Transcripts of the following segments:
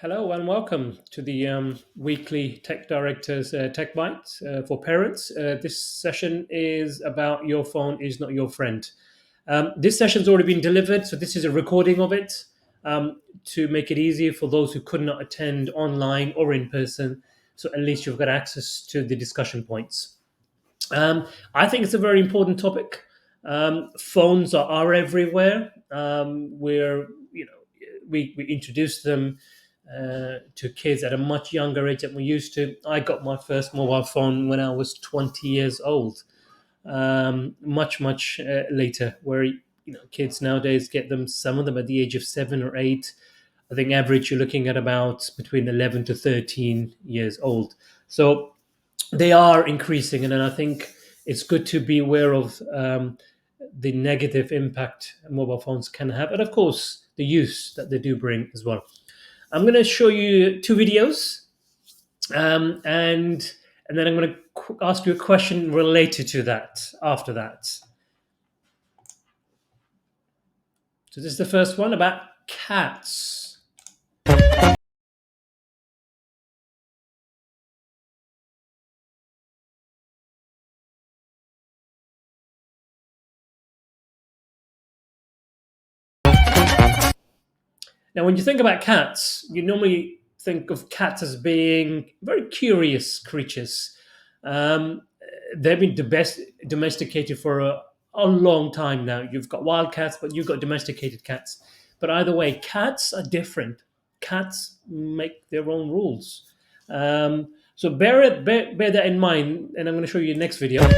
Hello and welcome to the weekly Tech Directors Tech Bytes for parents. This session is about your phone is not your friend. This session's already been delivered, so this is a recording of it to make it easier for those who could not attend online or in person. So at least you've got access to the discussion points. I think it's a very important topic. Phones are everywhere. We introduced them to kids at a much younger age than we used to. I got my first mobile phone when I was 20 years old, much later. Where kids nowadays get them, some of them at the age of 7 or 8. I think average you're looking at about between 11 to 13 years old. So they are increasing, and then I think it's good to be aware of the negative impact mobile phones can have, and of course the use that they do bring as well. I'm going to show you two videos, and then I'm going to ask you a question related to that after that. So this is the first one about cats. Now, when you think about cats, you normally think of cats as being very curious creatures. Um, they've been domesticated for a long time now. You've got wild cats, but you've got domesticated cats. But either way, cats are different. Cats make their own rules. So bear that in mind, and I'm going to show you the next video.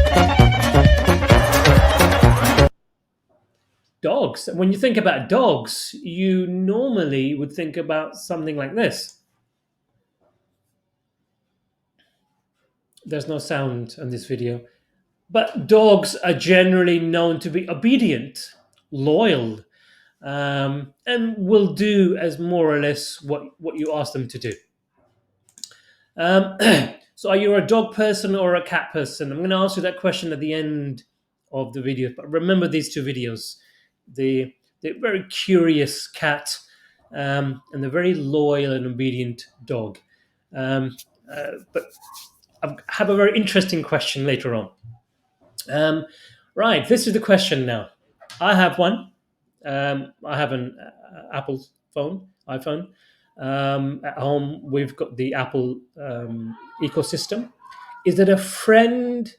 Dogs. When you think about dogs, you normally would think about something like this. There's no sound on this video. But dogs are generally known to be obedient, loyal, and will do as more or less what you ask them to do. Um, so, are you a dog person or a cat person? I'm going to ask you that question at the end of the video. But remember these two videos: the very curious cat and the very loyal and obedient dog. But I have a very interesting question later on. Right, this is the question now. I have one. I have an Apple phone, iPhone. At home, we've got the Apple ecosystem. Is it a friend?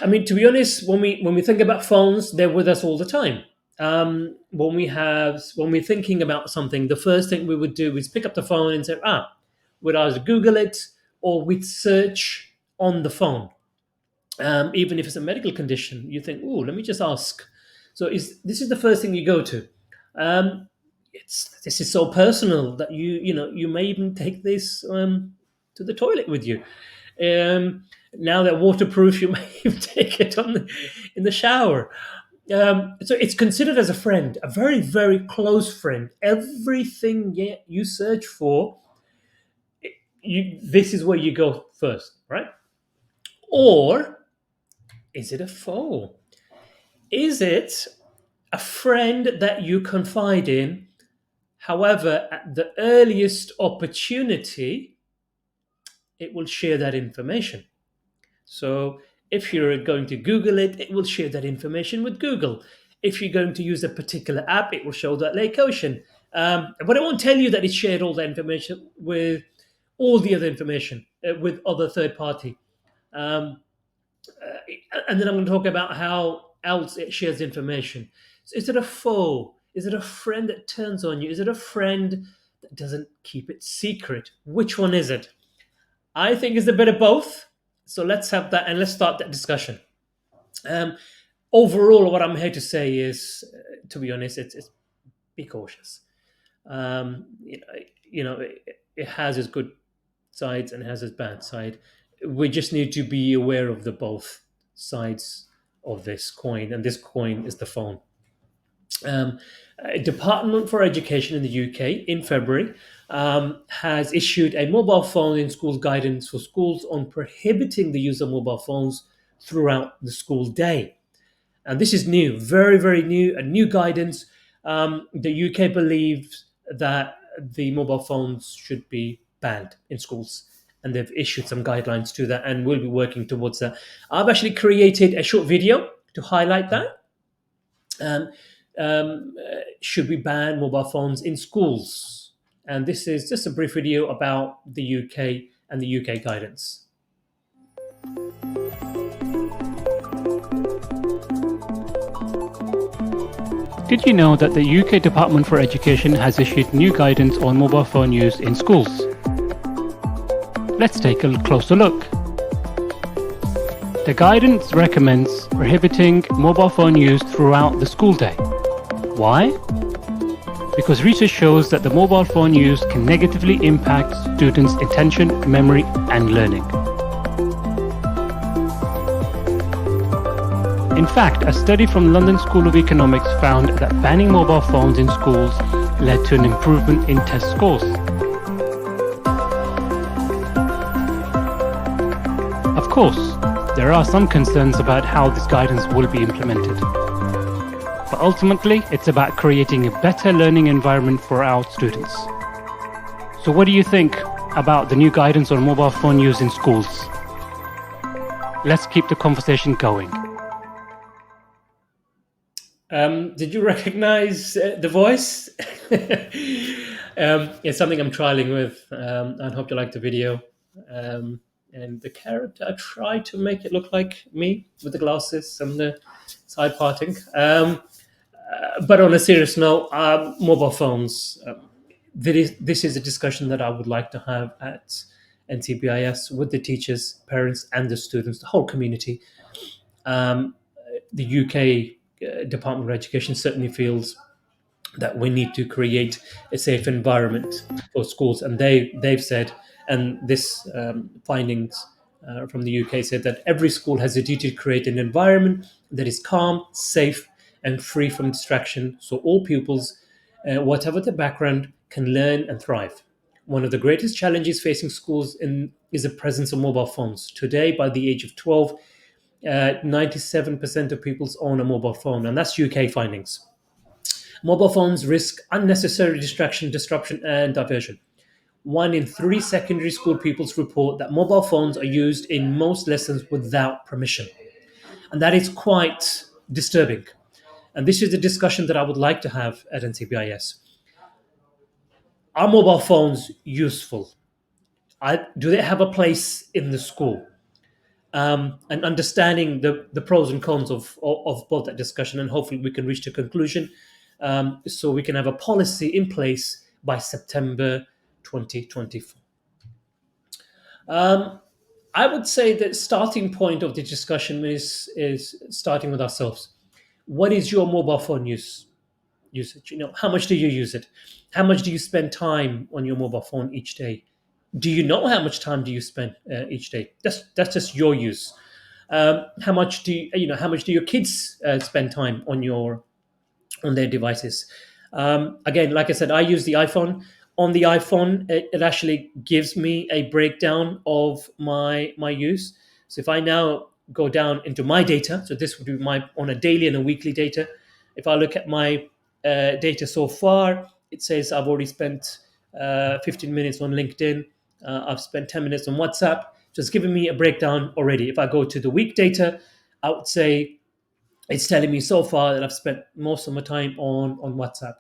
I mean, to be honest, when we think about phones, they're with us all the time. When we're thinking about something, the first thing we would do is pick up the phone and say, we'd either Google it or we'd search on the phone. Even if it's a medical condition, you think, "Oh, let me just ask." So, this is the first thing you go to? Um, this is so personal that you may even take this to the toilet with you. Now that waterproof, you may even take it in the shower. So it's considered as a friend, a very very close friend. Everything you search for, this is where you go first, right? Or is it a foe? Is it a friend that you confide in? However, at the earliest opportunity, it will share that information. So if you're going to Google it, it will share that information with Google. If you're going to use a particular app, it will show that location. But it won't tell you that it shared all the information with all the other information with other third party. Um, and then I'm going to talk about how else it shares information. So is it a foe? Is it a friend that turns on you? Is it a friend that doesn't keep it secret? Which one is it? I think it's a bit of both. So let's have that and let's start that discussion. Um, Overall, what I'm here to say is, to be honest, it's be cautious. It has its good sides and has its bad side. We just need to be aware of the both sides of this coin, and this coin is the phone. Um, Department for Education in the UK in February has issued a mobile phone in schools guidance for schools on prohibiting the use of mobile phones throughout the school day. And this is new, very, very new, a new guidance. The UK believes that the mobile phones should be banned in schools. And they've issued some guidelines to that, and we'll be working towards that. I've actually created a short video to highlight that. Um, should we ban mobile phones in schools? And this is just a brief video about the UK and the UK guidance. Did you know that the UK Department for Education has issued new guidance on mobile phone use in schools? Let's take a closer look. The guidance recommends prohibiting mobile phone use throughout the school day. Why? Because research shows that the mobile phone use can negatively impact students' attention, memory, and learning. In fact, a study from London School of Economics found that banning mobile phones in schools led to an improvement in test scores. Of course, there are some concerns about how this guidance will be implemented. But ultimately, it's about creating a better learning environment for our students. So what do you think about the new guidance on mobile phone use in schools? Let's keep the conversation going. Did you recognize the voice? It's something I'm trialing with. I hope you like the video. And the character, I tried to make it look like me with the glasses and the side parting. But on a serious note, mobile phones. This is a discussion that I would like to have at NCBIS with the teachers, parents, and the students, the whole community. The UK Department of Education certainly feels that we need to create a safe environment for schools, and they've said, and this findings from the UK said that every school has a duty to create an environment that is calm, safe, and free from distraction, so all pupils, whatever their background, can learn and thrive. One of the greatest challenges facing schools is the presence of mobile phones. Today, by the age of 12, 97% of pupils own a mobile phone, and that's UK findings. Mobile phones risk unnecessary distraction, disruption, and diversion. 1 in 3 secondary school pupils report that mobile phones are used in most lessons without permission. And that is quite disturbing. And this is the discussion that I would like to have at NCBIS. Are mobile phones useful? Do they have a place in the school? And understanding the pros and cons of both that discussion, and hopefully we can reach a conclusion so we can have a policy in place by September 2024. I would say that starting point of the discussion is starting with ourselves. What is your mobile phone usage? How much do you use it? How much do you spend time on your mobile phone each day? Do you know how much time do you spend each day? That's just your use. How much do how much do your kids spend time on their devices? Again, like I said, I use the iPhone. On the iPhone, it actually gives me a breakdown of my use. So if I now go down into my data, so this would be on a daily and a weekly data. If I look at my data so far, it says I've already spent 15 minutes on LinkedIn. I've spent 10 minutes on WhatsApp. So it's giving me a breakdown already. If I go to the week data, I would say it's telling me so far that I've spent most of my time on WhatsApp.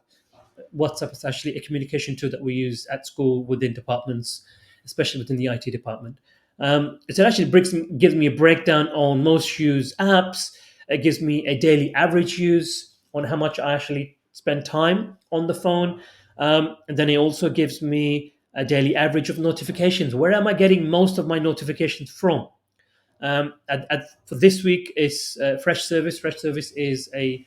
WhatsApp is actually a communication tool that we use at school within departments, especially within the IT department. So it actually gives me a breakdown on most used apps. It gives me a daily average use on how much I actually spend time on the phone. And then it also gives me a daily average of notifications. Where am I getting most of my notifications from? For this week is Fresh Service. Fresh Service is a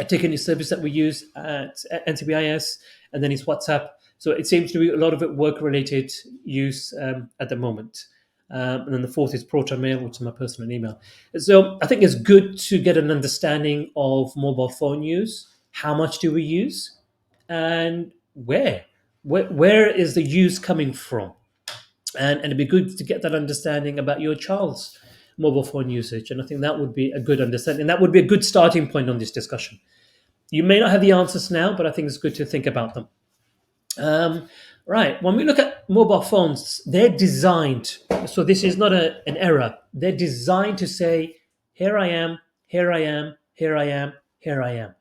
ticketing service that we use at NCBIS, and then it's WhatsApp. So it seems to be a lot of it work-related use at the moment. And then the fourth is Proton Mail, which is my personal email. So I think it's good to get an understanding of mobile phone use. How much do we use? And where? Where is the use coming from? And it'd be good to get that understanding about your child's mobile phone usage. And I think that would be a good understanding. That would be a good starting point on this discussion. You may not have the answers now, but I think it's good to think about them. Um, right. When we look at mobile phones, they're designed. So this is not an error. They're designed to say, "Here I am. Here I am. Here I am. Here I am."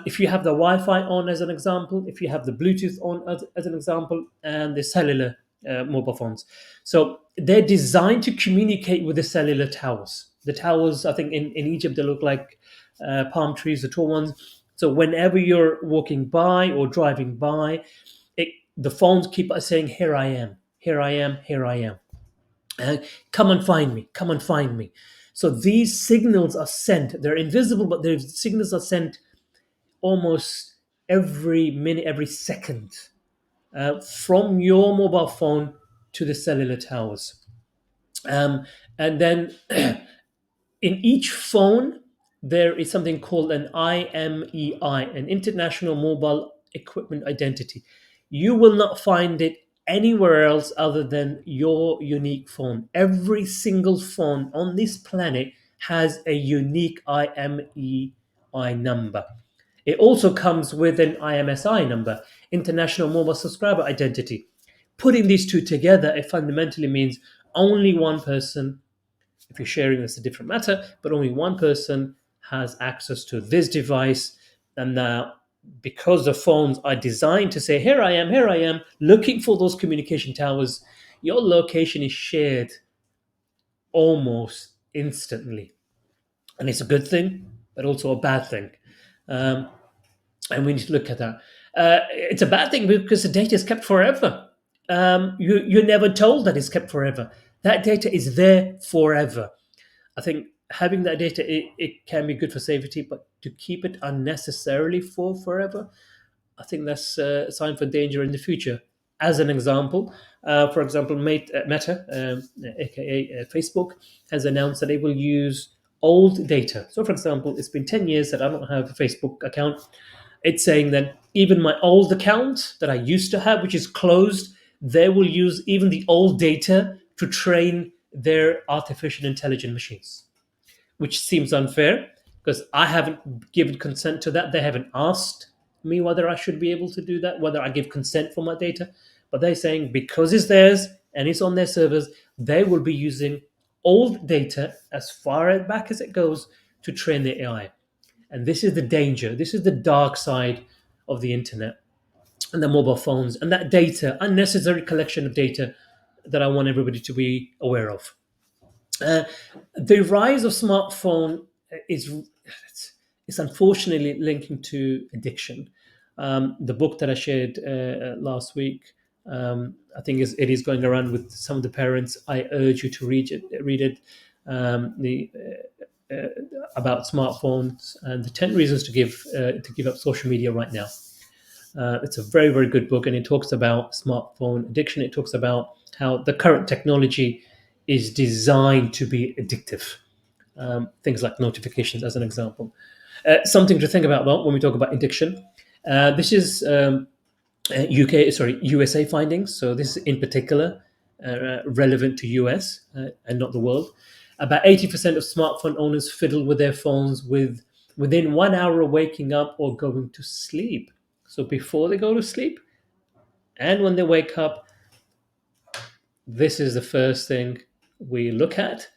If you have the Wi-Fi on, as an example, if you have the Bluetooth on, as an example, and the cellular mobile phones, so they're designed to communicate with the cellular towers. The towers, I think, in Egypt, they look like palm trees, the tall ones. So whenever you're walking by or driving by, the phones keep saying, "Here I am, here I am, here I am. Come and find me, come and find me." So these signals are sent. They're invisible, but the signals are sent almost every minute, every second, from your mobile phone to the cellular towers. And then in each phone, there is something called an IMEI, an International Mobile Equipment Identity. You will not find it anywhere else other than your unique phone. Every single phone on this planet has a unique IMEI number. It also comes with an IMSI number, International Mobile Subscriber Identity. Putting these two together, it fundamentally means only one person, if you're sharing, that's a different matter, but only one person has access to this device. And now, because the phones are designed to say, here I am, looking for those communication towers, your location is shared almost instantly. And it's a good thing, but also a bad thing. Um, and we need to look at that. It's a bad thing because the data is kept forever. You're never told that it's kept forever. That data is there forever. I think having that data, it can be good for safety, but to keep it unnecessarily for forever, I think that's a sign for danger in the future. As an example, for example, Meta, aka Facebook, has announced that it will use old data. So, for example, it's been 10 years that I don't have a Facebook account. It's saying that even my old account that I used to have, which is closed, they will use even the old data to train their artificial intelligent machines, which seems unfair because I haven't given consent to that. They haven't asked me whether I should be able to do that, whether I give consent for my data. But they're saying because it's theirs and it's on their servers, they will be using old data as far back as it goes to train the AI. And this is the danger. This is the dark side of the internet and the mobile phones and that data, unnecessary collection of data that I want everybody to be aware of. Uh, the rise of smartphone is is unfortunately linking to addiction. The book that I shared last week, I think it is going around with some of the parents. I urge you to read it. Read it. The About smartphones and the 10 reasons to give up social media right now. It's a very, very good book, and it talks about smartphone addiction. It talks about how the current technology is designed to be addictive. Things like notifications, as an example. Something to think about though, when we talk about addiction. This is USA findings. So this is in particular relevant to US and not the world. About 80% of smartphone owners fiddle with their phones within 1 hour of waking up or going to sleep. So before they go to sleep and when they wake up, this is the first thing we look at,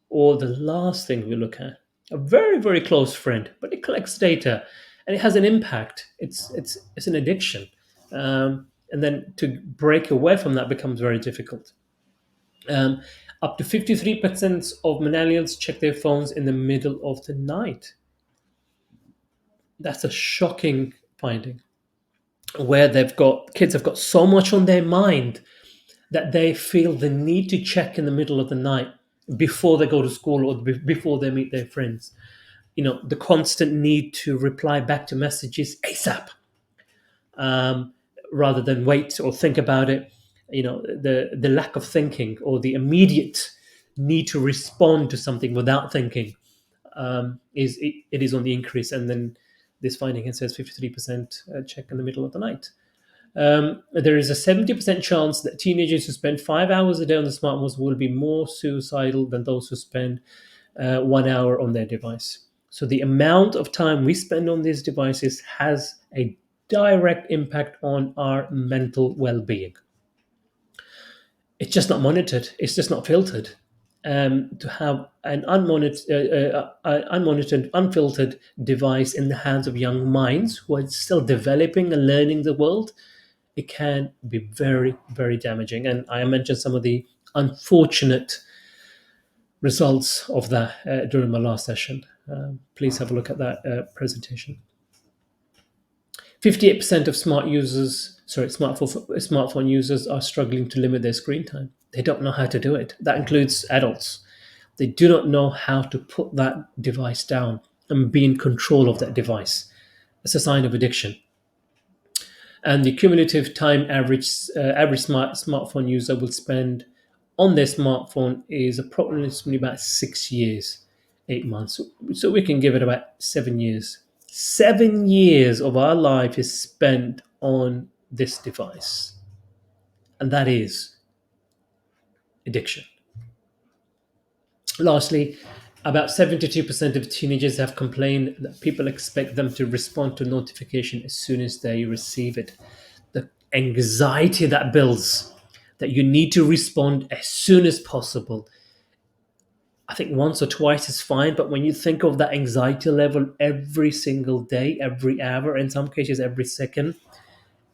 or the last thing we look at. A very, very close friend, but it collects data and it has an impact. It's an addiction. And then to break away from that becomes very difficult. Um, Up to 53% of millennials check their phones in the middle of the night. That's a shocking finding, where kids have got so much on their mind that they feel the need to check in the middle of the night before they go to school or before they meet their friends. The constant need to reply back to messages ASAP, um, rather than wait or think about it. The lack of thinking or the immediate need to respond to something without thinking, it is on the increase. And then this finding, it says 53% check in the middle of the night. There is a 70% chance that teenagers who spend 5 hours a day on the smartphones will be more suicidal than those who spend 1 hour on their device. So the amount of time we spend on these devices has a direct impact on our mental well-being. It's just not monitored. It's just not filtered. To have an unmonitored, unfiltered device in the hands of young minds who are still developing and learning the world, it can be very, very damaging. And I mentioned some of the unfortunate results of that during my last session. Please have a look at that presentation. 58% of smartphone users are struggling to limit their screen time. They don't know how to do it. That includes adults. They do not know how to put that device down and be in control of that device. It's a sign of addiction. And the cumulative time average smartphone user will spend on their smartphone is approximately about 6 years, 8 months. So we can give it about 7 years. 7 years of our life is spent on this device, and that is addiction. Lastly, about 72% of teenagers have complained that people expect them to respond to notification as soon as they receive it. The anxiety that builds, that you need to respond as soon as possible. I think once or twice is fine, but when you think of that anxiety level every single day, every hour, in some cases every second,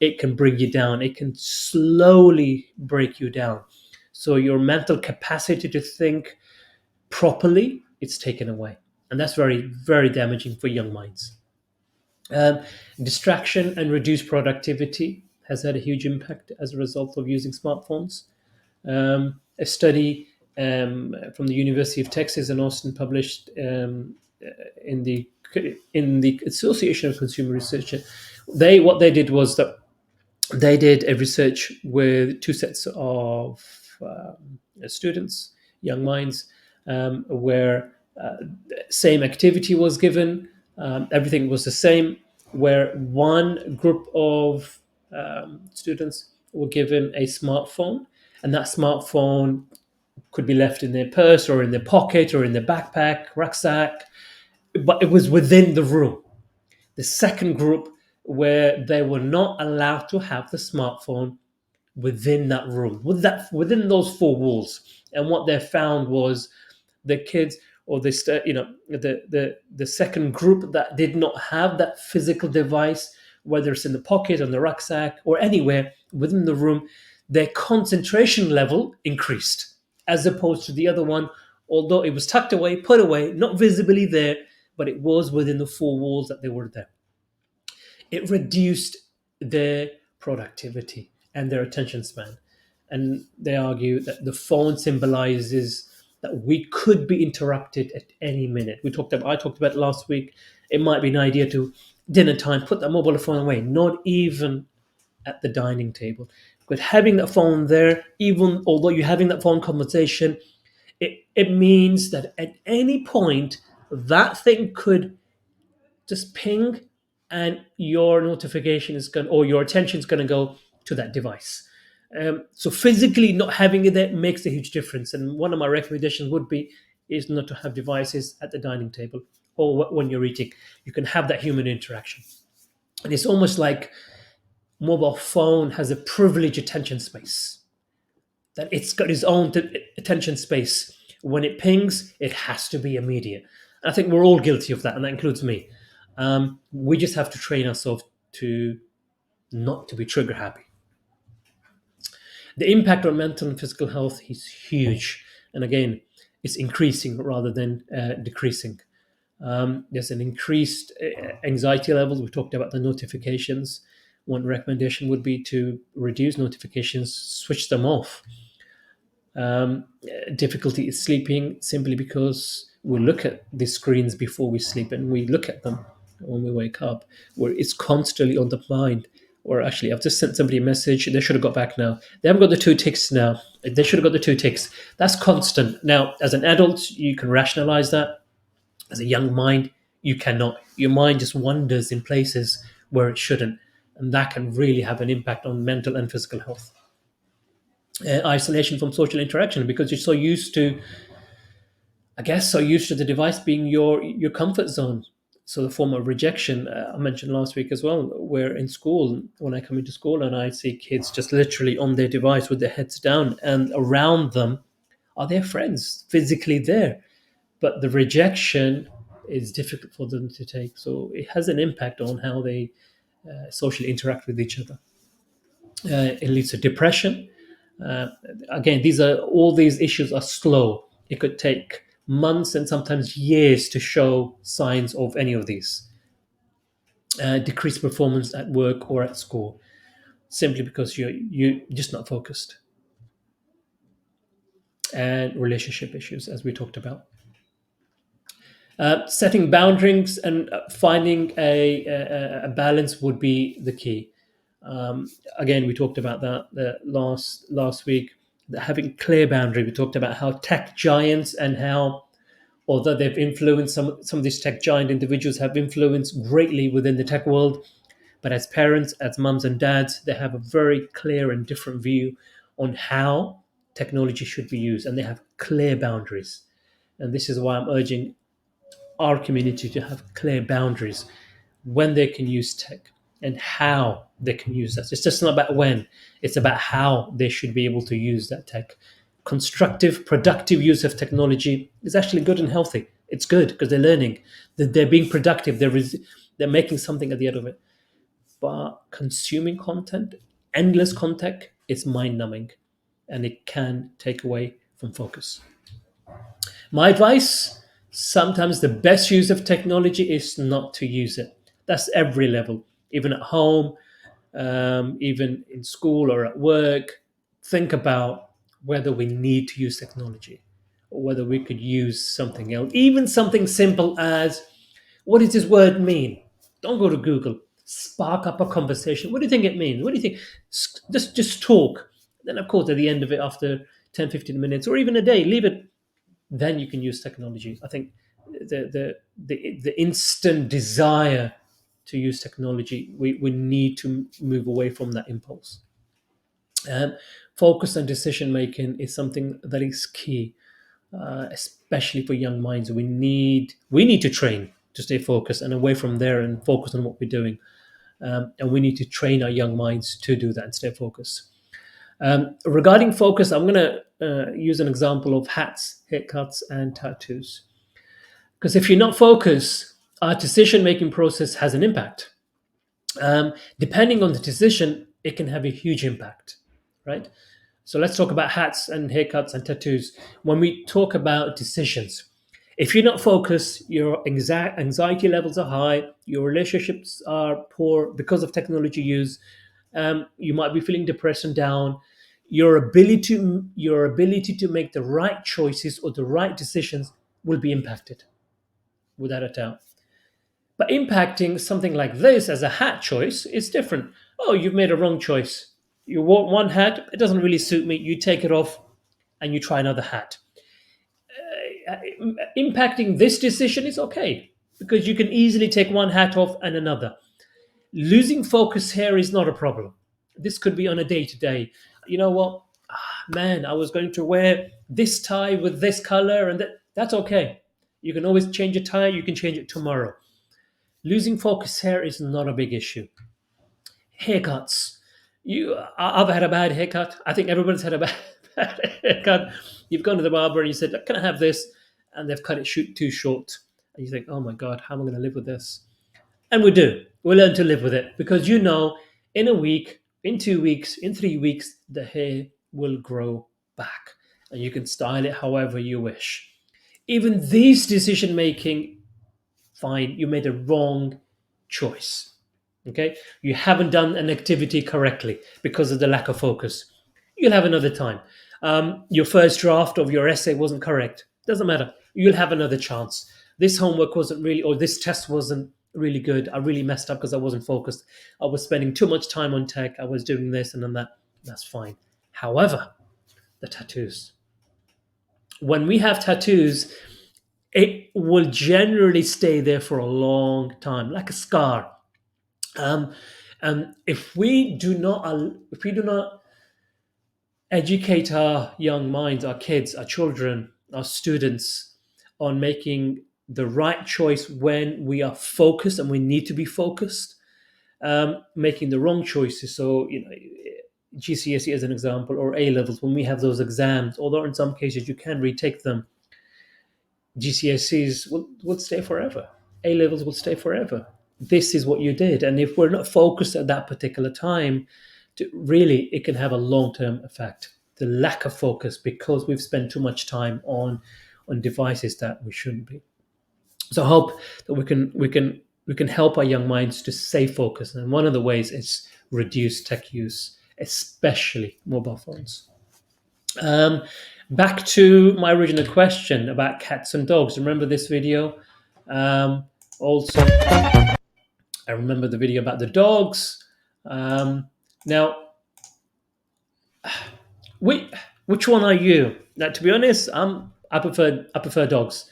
it can bring you down. It can slowly break you down. So your mental capacity to think properly, it's taken away. And that's very, very damaging for young minds. Um, Distraction and reduced productivity has had a huge impact as a result of using smartphones. A study from the University of Texas in Austin, published in the Association of Consumer Research, what they did was that they did a research with two sets of students, young minds, where same activity was given, everything was the same, where one group of students were given a smartphone, and that smartphone could be left in their purse or in their pocket or in their backpack, rucksack, but it was within the room. The second group, where they were not allowed to have the smartphone within that room, within those four walls. And what they found was the kids, or the second group that did not have that physical device, whether it's in the pocket, on the rucksack, or anywhere within the room, their concentration level increased, as opposed to the other one, although it was tucked away, put away, not visibly there, but it was within the four walls that they were there. It reduced their productivity and their attention span. And they argue that the phone symbolizes that we could be interrupted at any minute. I talked about it last week. It might be an idea to dinner time, put that mobile phone away, not even at the dining table. But having that phone there, even although you're having that phone conversation, it means that at any point that thing could just ping, and your notification is going, or your attention is going to go to that device. So physically not having it there makes a huge difference. And one of my recommendations would be is not to have devices at the dining table or when you're eating. You can have that human interaction. And it's almost like mobile phone has a privileged attention space, that it's got its own attention space. When it pings, it has to be immediate. And I think we're all guilty of that, and that includes me. We just have to train ourselves to not to be trigger happy. The impact on mental and physical health is huge, and again, it's increasing rather than decreasing. There's an increased anxiety levels. We talked about the notifications. One recommendation would be to reduce notifications, switch them off. Difficulty is sleeping, simply because we look at the screens before we sleep, and we look at them when we wake up, where it's constantly on the mind. Or actually, I've just sent somebody a message. They should have got back now. They haven't got the two ticks now. They should have got the two ticks. That's constant. Now, as an adult, you can rationalize that. As a young mind, you cannot. Your mind just wanders in places where it shouldn't. And that can really have an impact on mental and physical health. Isolation from social interaction, because you're so used to, I guess, so used to the device being your comfort zone. So the form of rejection I mentioned last week as well, where in school, when I come into school and I see kids just literally on their device with their heads down, and around them are their friends physically there, but the rejection is difficult for them to take. So it has an impact on how they socially interact with each other. It leads to depression. Uh, Again, these issues are slow. It could take months and sometimes years to show signs of any of these. Decreased performance at work or at school, simply because you're just not focused. And relationship issues, as we talked about. Setting boundaries and finding a balance would be the key. Um, Again, we talked about that last week. Having clear boundary. We talked about how tech giants and how, although they've influenced some of these tech giant individuals have influenced greatly within the tech world, but as parents, as mums and dads, they have a very clear and different view on how technology should be used, and they have clear boundaries. And this is why I'm urging our community to have clear boundaries when they can use tech and how they can use that. It's just not about when, it's about how they should be able to use that tech. Constructive, productive use of technology is actually good and healthy. It's good because they're learning, they're being productive, they're making something at the end of it. But consuming content, endless content, it's mind numbing and it can take away from focus. My advice, sometimes the best use of technology is not to use it. That's every level, even at home, even in school or at work. Think about whether we need to use technology or whether we could use something else. Even something simple as, what does this word mean? Don't go to Google. Spark up a conversation. What do you think it means? What do you think? Just talk. Then, of course, at the end of it, after 10, 15 minutes, or even a day, leave it, then you can use technology. I think the instant desire to use technology, we need to move away from that impulse. Um, Focus and decision making is something that is key, especially for young minds. We need to train to stay focused and away from there and focus on what we're doing. And we need to train our young minds to do that and stay focused. Regarding focus, I'm going to use an example of hats, haircuts, and tattoos. Because if you're not focused, our decision making process has an impact. Depending on the decision, it can have a huge impact, right? So let's talk about hats and haircuts and tattoos. When we talk about decisions, if you're not focused, your anxiety levels are high, your relationships are poor because of technology use. You might be feeling depressed and down. Your ability to make the right choices or the right decisions will be impacted, without a doubt. But impacting something like this as a hat choice is different. Oh, you've made a wrong choice. You want one hat, it doesn't really suit me. You take it off and you try another hat. Impacting this decision is okay because you can easily take one hat off and another. Losing focus here is not a problem. This could be on a day to day. You know what? Man, I was going to wear this tie with this color, and that's okay. You can always change a tie, you can change it tomorrow. Losing focus here is not a big issue. Haircuts. I've had a bad haircut. I think everyone's had a bad haircut. You've gone to the barber and you said, "Can I have this?" And they've cut it too short. And you think, "Oh my God, how am I going to live with this?" And we do. We learn to live with it because in a week, in 2 weeks, in 3 weeks, the hair will grow back and you can style it however you wish. Even these decision making, fine, you made a wrong choice. Okay? You haven't done an activity correctly because of the lack of focus. You'll have another time. Your first draft of your essay wasn't correct. Doesn't matter. You'll have another chance. This homework wasn't really, or this test wasn't really good. I really messed up because I wasn't focused. I was spending too much time on tech. I was doing this and then that. That's fine. However, the tattoos. When we have tattoos, it will generally stay there for a long time, like a scar. Um, and if we do not educate our young minds, our kids, our children, our students on making the right choice when we are focused and we need to be focused, making the wrong choices. So, GCSE as an example, or A levels, when we have those exams, although in some cases you can retake them, GCSEs will stay forever. A levels will stay forever. This is what you did. And if we're not focused at that particular time, really, it can have a long term effect. The lack of focus because we've spent too much time on devices that we shouldn't be. So I hope that we can help our young minds to stay focused. And one of the ways is reduce tech use, especially mobile phones. Um, Back to my original question about cats and dogs. Remember this video? Also, I remember the video about the dogs. Now, which one are you? Now, to be honest, I prefer dogs,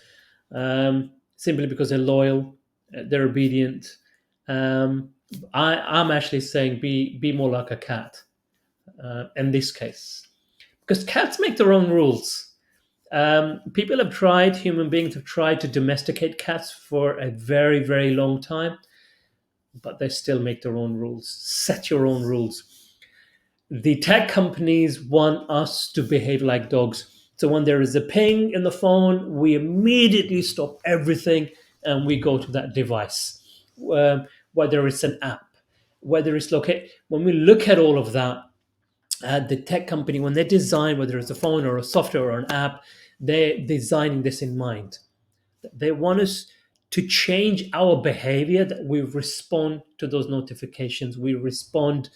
simply because they're loyal, they're obedient. Um, I'm actually saying be more like a cat in this case, because cats make their own rules. People have tried, human beings have tried to domesticate cats for a very, very long time, but they still make their own rules. Set your own rules. The tech companies want us to behave like dogs. So when there is a ping in the phone, we immediately stop everything and we go to that device, whether it's an app, whether it's locate. When we look at all of that, the tech company, when they design, whether it's a phone or a software or an app, they're designing this in mind. They want us to change our behavior, that we respond to those notifications, we respond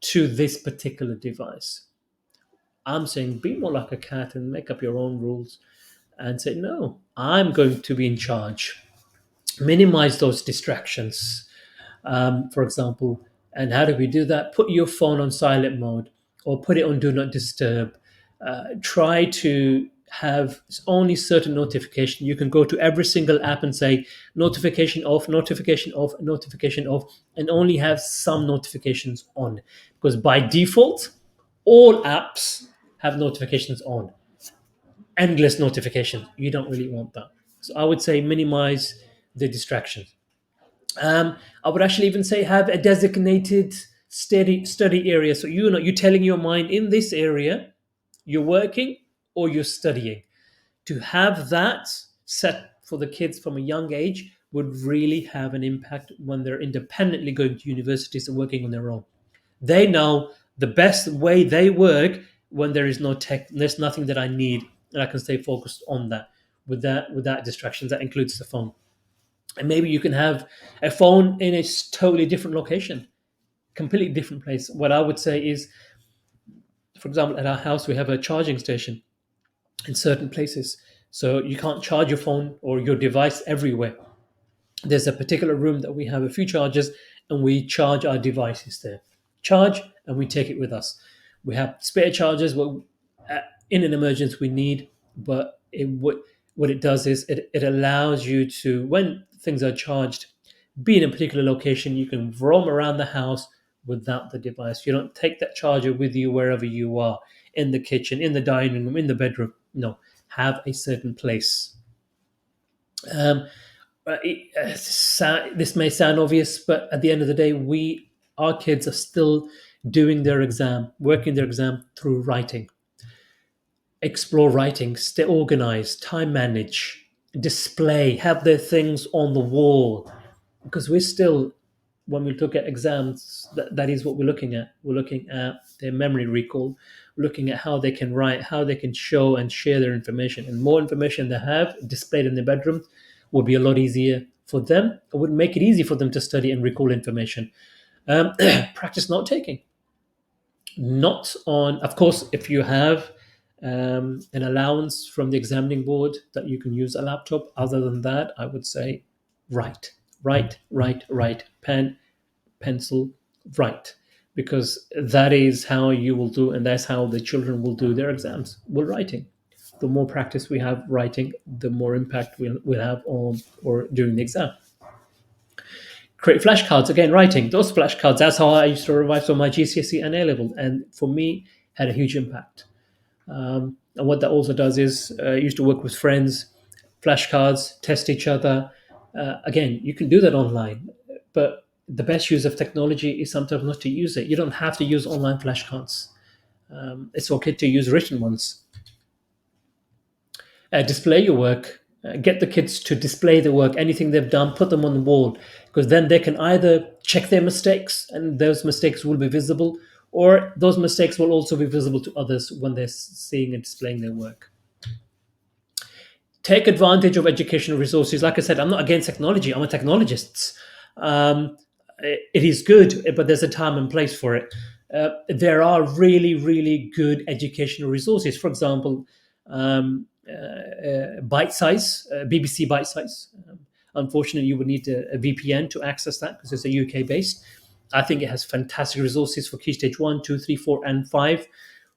to this particular device. I'm saying be more like a cat and make up your own rules and say, no, I'm going to be in charge. Minimize those distractions, for example. And how do we do that? Put your phone on silent mode or put it on do not disturb. Try to have only certain notification. You can go to every single app and say notification off, notification off, notification off, and only have some notifications on. Because by default, all apps have notifications on. Endless notifications. You don't really want that. So I would say minimize the distractions. I would actually even say have a designated study area. So you're telling your mind in this area you're working or you're studying. To have that set for the kids from a young age would really have an impact when they're independently going to universities and working on their own. They know the best way they work when there is no tech, there's nothing that I need, and I can stay focused on that without distractions. That includes the phone. And maybe you can have a phone in a totally different location, completely different place. What I would say is, for example, at our house we have a charging station in certain places, so you can't charge your phone or your device everywhere. There's a particular room that we have a few chargers, and we charge our devices there. Charge, and we take it with us. We have spare chargers. What in an emergency we need, but what it does is it allows you to, when things are charged, be in a particular location. You can roam around the house without the device. You don't take that charger with you wherever you are, in the kitchen, in the dining room, in the bedroom. No, have a certain place. Um, this may sound obvious, but at the end of the day, our kids are still doing their exam, working their exam through writing. Explore writing, stay organized, time manage, display, have their things on the wall. Because we're still, when we look at exams, that is what we're looking at. We're looking at their memory recall, looking at how they can write, how they can show and share their information. And more information they have displayed in their bedroom would be a lot easier for them. It would make it easy for them to study and recall information. Practice note taking. Not on, of course, if you have an allowance from the examining board that you can use a laptop. Other than that, I would say write, write, pen, pencil, write, because that is how you will do, and that's how the children will do their exams, with writing. The more practice we have writing, the more impact we'll have on or during the exam. Create flashcards, again, writing. Those flashcards, that's how I used to revise for my GCSE and A level, and for me, had a huge impact. And what that also does is, I used to work with friends. flashcards, test each other. Again, you can do that online, but the best use of technology is sometimes not to use it. You don't have to use online flashcards. It's okay to use written ones. Display your work. Get the kids to display the work, anything they've done, put them on the wall, because then they can either check their mistakes, and those mistakes will be visible, or those mistakes will also be visible to others when they're seeing and displaying their work. Take advantage of educational resources. Like I said, I'm not against technology. I'm a technologist. It is good, but there's a time and place for it. There are really, really good educational resources. For example, Bite Size, BBC Bite Size. Unfortunately, you would need a VPN to access that because it's a UK based. I think it has fantastic resources for Key Stage 1, 2, 3, 4, and 5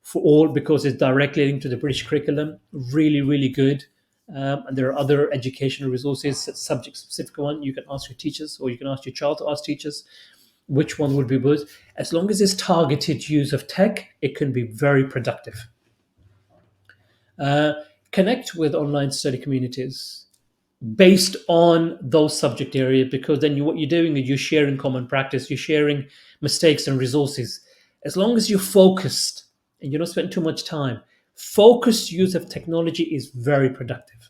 for all because it's directly linked to the British curriculum. Really, really good. And there are other educational resources, subject specific one. You can ask your teachers, or you can ask your child to ask teachers which one would be good. As long as it's targeted use of tech, it can be very productive. Uh, Connect with online study communities based on those subject areas, because then what you're doing is you're sharing common practice, you're sharing mistakes and resources. As long as you're focused and you don't spend too much time, focused use of technology is very productive.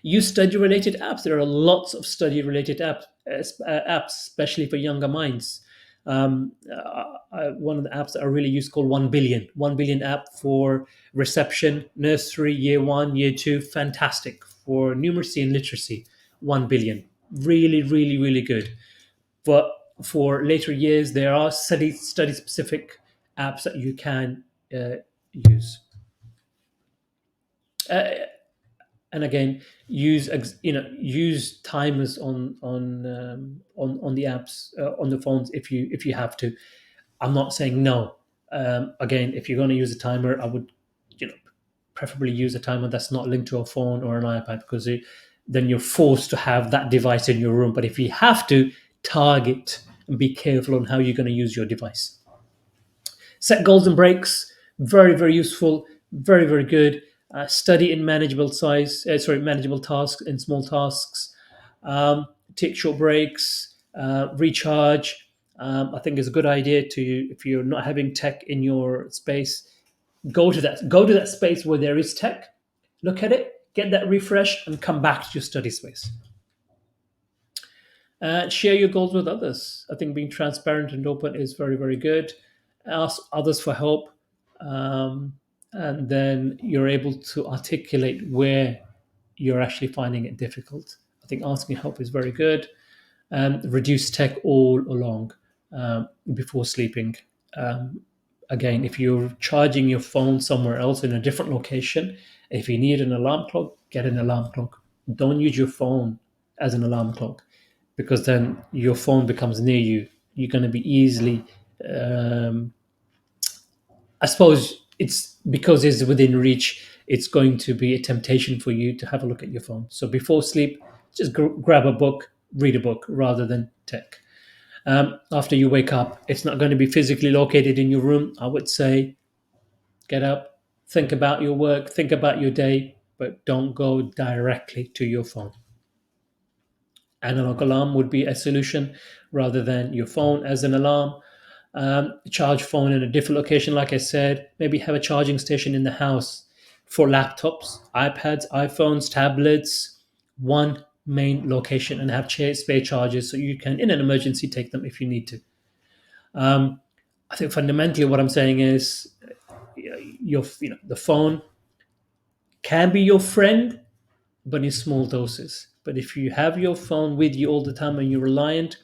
Use study related apps. There are lots of study related apps, especially for younger minds. One of the apps that I really use called 1 Billion. 1 Billion app for reception, nursery, year one, year two. Fantastic. For numeracy and literacy, 1 Billion. Really, really, really good. But for later years, there are study specific apps that you can use. Uh, and again, use timers on the apps on the phones if you have to. I'm not saying no. Again, if you're going to use a timer, I would preferably use a timer that's not linked to a phone or an iPad, because then you're forced to have that device in your room. But if you have to, target and be careful on how you're going to use your device. Set goals and breaks. Very, very useful. Very, very good. Study in manageable tasks, in small tasks. Take short breaks. Recharge. I think it's a good idea to, if you're not having tech in your space, go to that space where there is tech. Look at it, get that refresh, and come back to your study space. Share your goals with others. I think being transparent and open is very, very good. Ask others for help, and then you're able to articulate where you're actually finding it difficult. I think asking help is very good. Reduce tech all along before sleeping. Again, if you're charging your phone somewhere else in a different location, if you need an alarm clock, get an alarm clock. Don't use your phone as an alarm clock, because then your phone becomes near you. You're going to be easily, I suppose it's because it's within reach, it's going to be a temptation for you to have a look at your phone. So before sleep, just grab a book, read a book rather than tech. After you wake up, it's not going to be physically located in your room. I would say get up, think about your work, think about your day, but don't go directly to your phone. Analog alarm would be a solution rather than your phone as an alarm. Charge phone in a different location, like I said. Maybe have a charging station in the house for laptops, iPads, iPhones, tablets. One main location, and have spare charges so you can, in an emergency, take them if you need to. I think fundamentally what I'm saying is, the phone can be your friend, but in small doses. But if you have your phone with you all the time and you're reliant,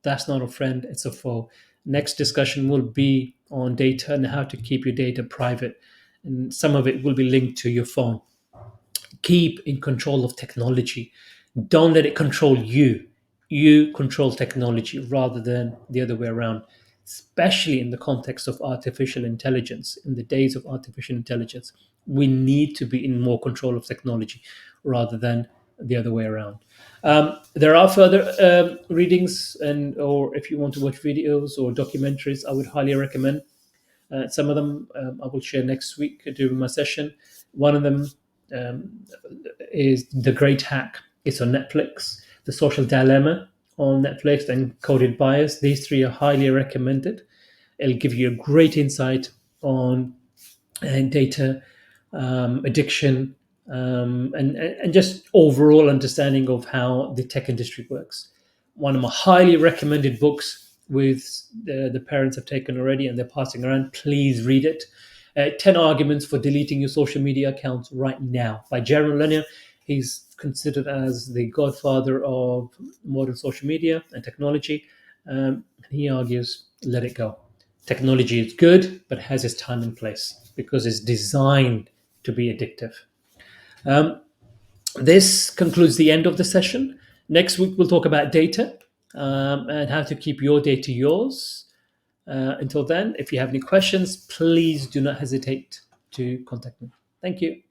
that's not a friend, it's a foe. Next discussion will be on data and how to keep your data private. And some of it will be linked to your phone. Keep in control of technology. Don't let it control you. You control technology rather than the other way around, especially in the context of artificial intelligence. In the days of artificial intelligence, we need to be in more control of technology rather than the other way around. There are further readings, or if you want to watch videos or documentaries, I would highly recommend. Some of them I will share next week during my session. One of them is The Great Hack. It's on Netflix. The Social Dilemma on Netflix and Coded Bias. These three are highly recommended. It'll give you a great insight on data addiction, and just overall understanding of how the tech industry works. One of my highly recommended books with the parents have taken already and they're passing around. Please read it. 10 Arguments for Deleting Your Social Media Accounts Right Now by Jaron Lanier. He's considered as the godfather of modern social media and technology. He argues, let it go. Technology is good, but has its time and place because it's designed to be addictive. This concludes the end of the session. Next week, we'll talk about data and how to keep your data yours. Until then, if you have any questions, please do not hesitate to contact me. Thank you.